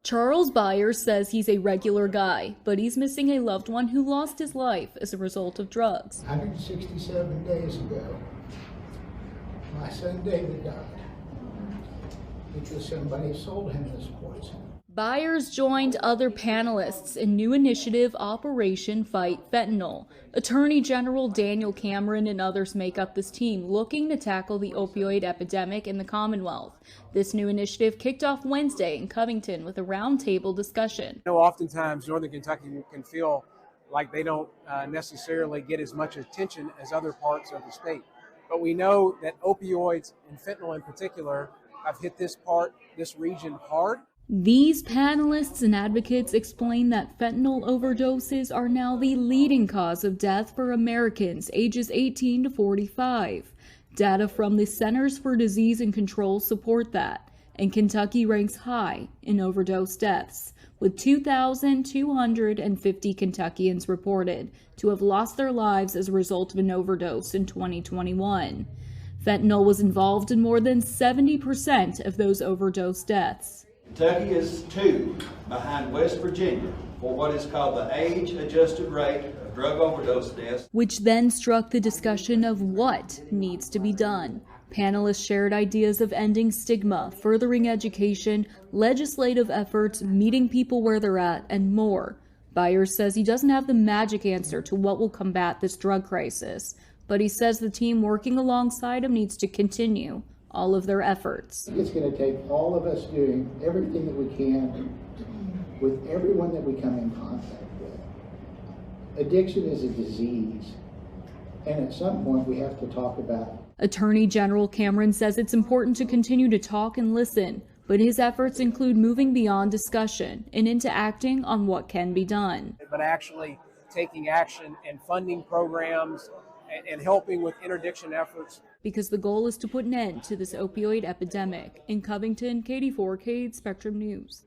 Charles Byers says he's a regular guy, but he's missing a loved one who lost his life as a result of drugs. 167 days ago, my son David died because somebody sold him this poison. Byers joined other panelists in new initiative Operation Fight Fentanyl. Attorney General Daniel Cameron and others make up this team looking to tackle the opioid epidemic in the Commonwealth. This new initiative kicked off Wednesday in Covington with a roundtable discussion. Oftentimes Northern Kentucky can feel like they don't necessarily get as much attention as other parts of the state. But we know that opioids, and fentanyl in particular, have hit this region hard. These panelists and advocates explain that fentanyl overdoses are now the leading cause of death for Americans ages 18 to 45. Data from the Centers for Disease and Control support that, and Kentucky ranks high in overdose deaths, with 2,250 Kentuckians reported to have lost their lives as a result of an overdose in 2021. Fentanyl was involved in more than 70% of those overdose deaths. Kentucky is 2 behind West Virginia for what is called the age-adjusted rate of drug overdose deaths, which then struck the discussion of what needs to be done. Panelists shared ideas of ending stigma, furthering education, legislative efforts, meeting people where they're at, and more. Byers says he doesn't have the magic answer to what will combat this drug crisis, but he says the team working alongside him needs to continue all of their efforts. It's going to take all of us doing everything that we can with everyone that we come in contact with. Addiction is a disease, and at some point we have to talk about it. Attorney General Cameron says it's important to continue to talk and listen, but his efforts include moving beyond discussion and into acting on what can be done. But actually taking action and funding programs and helping with interdiction efforts. Because the goal is to put an end to this opioid epidemic. In Covington, Katie Fourcade, Spectrum News.